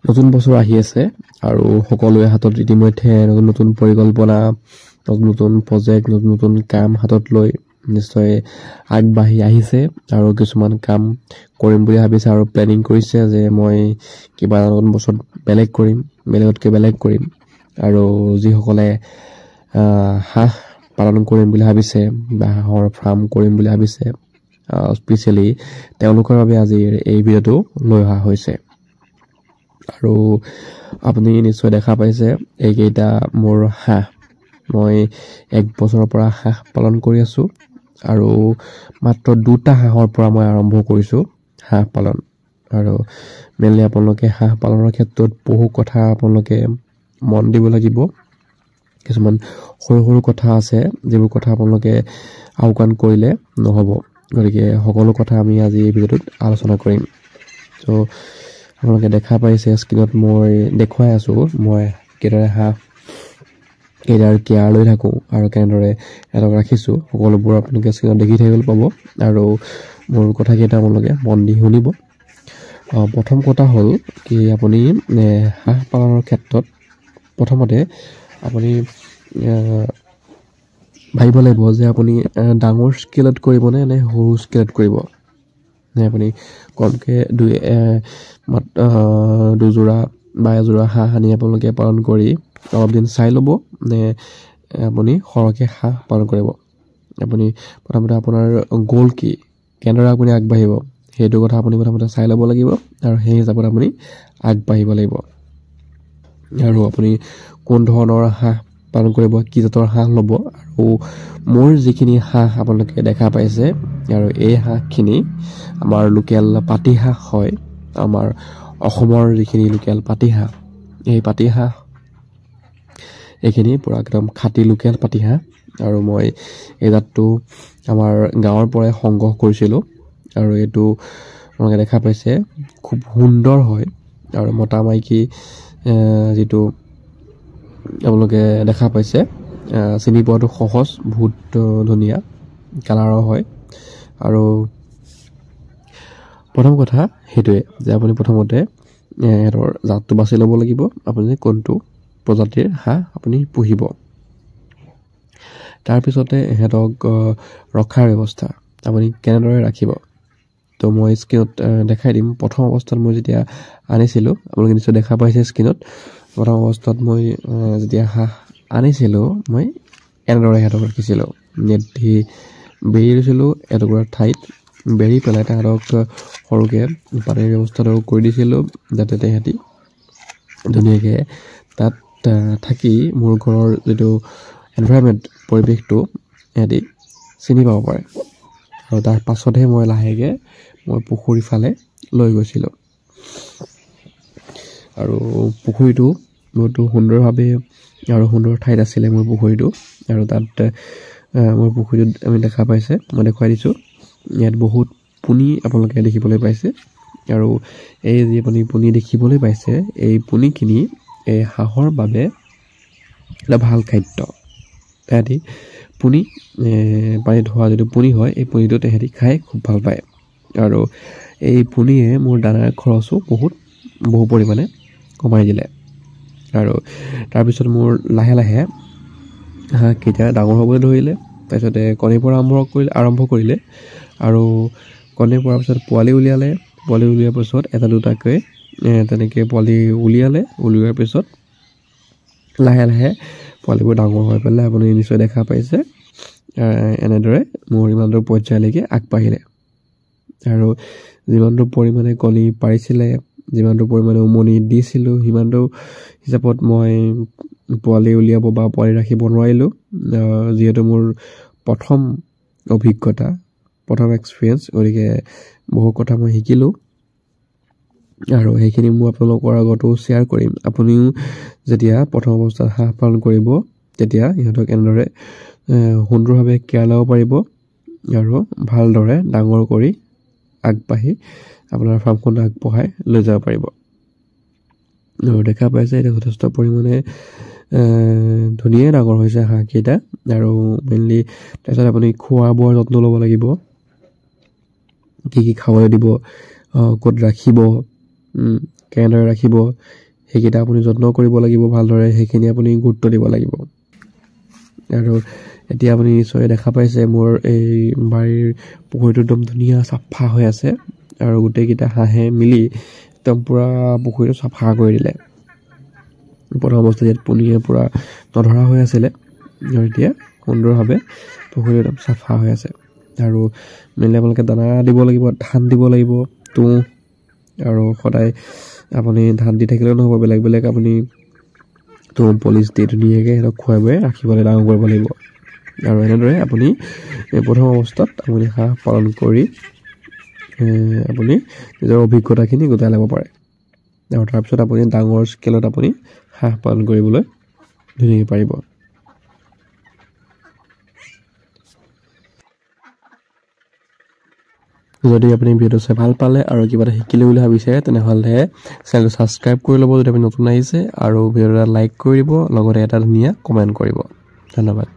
নতুন বছৰ আহি আছে আৰু সকলোৱে হাতত ইতিমধ্যে নতুন নতুন পৰিকল্পনা নতুন প্ৰজেক্ট নতুন কাম হাতত লৈ নিশ্চয় আগবাঢ়ি আহিছে আৰু কিছুমান কাম কৰিম বুলি ভাবিছে আৰু প্লেনিং কৰিছে যে মই কিবা নতুন বছৰত বেলেগতকৈ বেলেগ কৰিম আৰু যিসকলে হাঁহ পালন কৰিম বুলি ভাবিছে বা হাঁহৰ ফাৰ্ম কৰিম বুলি ভাবিছে স্পেচিয়েলি তেওঁলোকৰ বাবে আজি এই ভিডিঅ'টো লৈ অহা হৈছে আৰু আপুনি নিশ্চয় দেখা পাইছে এইকেইটা মোৰ হাঁহ মই 1 বছৰৰ পৰা হাঁহ পালন কৰি আছো আৰু মাত্ৰ 2টা হাঁহৰ পৰা মই আৰম্ভ কৰিছো হাঁহ পালন আৰু মেইনলি আপোনালোকে হাঁহ পালনৰ ক্ষেত্ৰত বহু কথা আপোনালোকে মন দিব লাগিব কিছুমান সৰু কথা আছে যিবোৰ কথা আপোনালোকে আওকাণ কৰিলে নহব গতিকে সকলো কথা আমি আজি এই ভিডিঅ'টোত আলোচনা কৰিম সো আপোনালোকে দেখা পাইছে স্ক্ৰীনত মই দেখুৱাই আছো মই কেনেদৰে হাঁহ কেয়াৰ লৈ থাকো আৰু কেনেদৰে এলক ৰাখিছো সকলোবোৰ আপোনালোকে স্ক্ৰীনত দেখি থাকিবলৈ পাব আৰু মোৰ কথা কেইটা আপোনালোকে মন দি শুনিব প্ৰথম কথা হ'ল কি আপুনি হাঁহ পালনৰ ক্ষেত্ৰত প্ৰথমতে আপুনি ভাবিব লাগিব যে আপুনি ডাঙৰ স্কেলত কৰিব নে সৰু স্কেলত কৰিব নে আপুনি কমকে দুজোৰা বা এজোৰা হাঁহ আনি আপোনালোকে পালন কৰি অলপ দিন চাই ল'ব নে আপুনি সৰহকৈ হাঁহ পালন কৰিব আপুনি প্ৰথমতে আপোনাৰ গোল কি কেনেদৰে আপুনি আগবাঢ়িব সেইটো কথা আপুনি প্ৰথমতে চাই ল'ব লাগিব আৰু সেই হিচাপত আপুনি আগবাঢ়িব লাগিব আৰু আপুনি কোন ধৰণৰ হাঁহ পালন কৰিব কি জাতৰ হাঁহ ল'ব আৰু মোৰ যিখিনি হাঁহ আপোনালোকে দেখা পাইছে আৰু এই হাঁহখিনি আমাৰ লোকেল পাতি হাঁহ হয় আমাৰ অসমৰ যিখিনি লোকেল পাতি হাঁহ এই পাতি হাঁহ এইখিনি পুৰা একদম খাঁটি লোকেল পাতি হাঁহ আৰু মই এই জাতটো আমাৰ গাঁৱৰ পৰাই সংগ্ৰহ কৰিছিলোঁ আৰু এইটো আপোনালোকে দেখা পাইছে খুব সুন্দৰ হয় আৰু মতা মাইকী যিটো আপোনালোকে দেখা পাইছে চিনি পোৱাটো সহজ বহুত ধুনীয়া কালাৰৰ হয় আৰু প্ৰথম কথা সেইটোৱে যে আপুনি প্ৰথমতে এৰ জাতটো বাছি ল'ব লাগিব আপুনি কোনটো প্ৰজাতিৰ হাঁহ আপুনি পুহিব তাৰ পিছতে এহেতক ৰখাৰ ব্যৱস্থা আপুনি কেনেদৰে ৰাখিব তো মই স্ক্ৰীনত দেখাই দিম প্ৰথম অৱস্থাত মই যেতিয়া আনিছিলোঁ আপোনালোকে নিশ্চয় দেখা পাইছে স্ক্ৰীনত প্ৰথম অৱস্থাত মই যেতিয়া হাঁহ আনিছিলোঁ মই এনেদৰে এহেতক ৰাখিছিলোঁ নেট দি বেৰি লৈছিলোঁ এটুকুৰা ঠাইত বেৰি পেলাই তাহাঁতক সৰুকৈ পানীৰ ব্যৱস্থাটো কৰি দিছিলোঁ যাতে তেহেঁতি ধুনীয়াকৈ তাত থাকি মোৰ ঘৰৰ যিটো এনভাইৰনমেণ্ট পৰিৱেশটো এহেঁতি চিনি পাব পাৰে আৰু তাৰ পাছতহে মই লাহেকৈ মই পুখুৰীৰ ফালে লৈ গৈছিলোঁ আৰু পুখুৰীটো বহুত সুন্দৰভাৱে আৰু সুন্দৰ ঠাইত আছিলে মোৰ পুখুৰীটো আৰু তাত মোৰ পুখুৰীটোত আমি দেখা পাইছে মই দেখুৱাই দিছোঁ ইয়াত বহুত পুনি আপোনালোকে দেখিবলৈ পাইছে আৰু এই যি আপুনি পুনি দেখিবলৈ পাইছে এই পুনিখিনি এই হাঁহৰ বাবে এটা ভাল খাদ্য তেহেঁতি পুনি পানীত হোৱা যিটো পুনি হয় এই পুনিটো তেহেঁতি খাই খুব ভাল পায় আৰু এই পুনিয়ে মোৰ দানাৰ খৰচো বহু পৰিমাণে কমাই দিলে আৰু তাৰপিছত মোৰ লাহে লাহে হাঁহকেইটা ডাঙৰ হ'বলৈ ধৰিলে তাৰপিছতে কণীৰ পৰা আৰম্ভ কৰিলে আৰু কণীৰ পৰাৰ পিছত পোৱালি উলিওৱাৰ পিছত এটা দুটাকৈ তেনেকৈ পোৱালি উলিওৱাৰ পিছত লাহে লাহে পোৱালিবোৰ ডাঙৰ হৈ পেলাই আপুনি নিশ্চয় দেখা পাইছে এনেদৰে মোৰ ইমানটো পৰ্যায়লৈকে আগবাঢ়িলে আৰু যিমানটো পৰিমাণে কণী পাৰিছিলে যিমানটো পৰিমাণে উমনি দিছিলোঁ সিমানটো হিচাপত মই পোৱালি উলিয়াব বা পোৱালি ৰাখিব নোৱাৰিলোঁ যিহেতু মোৰ প্ৰথম অভিজ্ঞতা প্ৰথম এক্সপিৰিয়েঞ্চ গতিকে বহু কথা মই শিকিলোঁ আৰু সেইখিনি মই আপোনালোকৰ আগতো শ্বেয়াৰ কৰিম আপুনিও যেতিয়া প্ৰথম অৱস্থাত হাঁহ পালন কৰিব তেতিয়া ইহঁতক এনেদৰে সুন্দৰভাৱে কেয়াৰ ল'ব পাৰিব আৰু ভালদৰে ডাঙৰ কৰি আগবাঢ়ি আপোনাৰ ফাৰ্মখন আগবঢ়াই লৈ যাব পাৰিব আৰু দেখা পাইছে এতিয়া যথেষ্ট পৰিমাণে ধুনীয়া ডাঙৰ হৈছে হাঁহকেইটা আৰু মেইনলি তাৰপিছত আপুনি খোৱা বোৱাৰ যত্ন ল'ব লাগিব কি খাবলৈ দিব ক'ত ৰাখিব কেনেদৰে ৰাখিব সেইকেইটা আপুনি যত্ন কৰিব লাগিব ভালদৰে সেইখিনি আপুনি গুৰুত্ব দিব লাগিব আৰু এতিয়া আপুনি নিশ্চয় দেখা পাইছে মোৰ এই বাৰীৰ পুখুৰীটো একদম ধুনীয়া চাফা হৈ আছে আৰু গোটেইকেইটা হাঁহে মিলি একদম পূৰা পুখুৰীটো চাফা কৰি দিলে প্ৰথম অৱস্থাত ইয়াত পুনিয়ে পূৰা নধৰা হৈ আছিলে আৰু এতিয়া সুন্দৰভাৱে পুখুৰীটো একদম চাফা হৈ আছে আৰু মিলে আপোনালোকে দানা দিব লাগিব ধান দিব লাগিব তুঁহ আৰু সদায় আপুনি ধান দি থাকিলেও নহ'ব বেলেগ বেলেগ আপুনি তুঁহ পলিচ দি ধুনীয়াকৈ সিহঁতক খুৱাই বুৱাই ৰাখিবলৈ ডাঙৰ কৰিব লাগিব আৰু এনেদৰে আপুনি প্ৰথম অৱস্থাত আপুনি হাঁহ পালন কৰি আপুনি নিজৰ অভিজ্ঞতাখিনি গোটাই ল'ব পাৰে আৰু তাৰপিছত আপুনি ডাঙৰ স্কেলত আপুনি হাঁহ পালন কৰিবলৈ ধুনীয়াকৈ পাৰিব যদি আপুনি ভিডিঅ'টো চাই ভাল পালে আৰু কিবা এটা শিকিলে বুলি ভাবিছে তেনেহ'লে চেনেলটো ছাবস্ক্ৰাইব কৰি ল'ব যদি আপুনি নতুন আহিছে আৰু ভিডিঅ'টো লাইক কৰি দিব লগতে এটা ধুনীয়া কমেণ্ট কৰিব ধন্যবাদ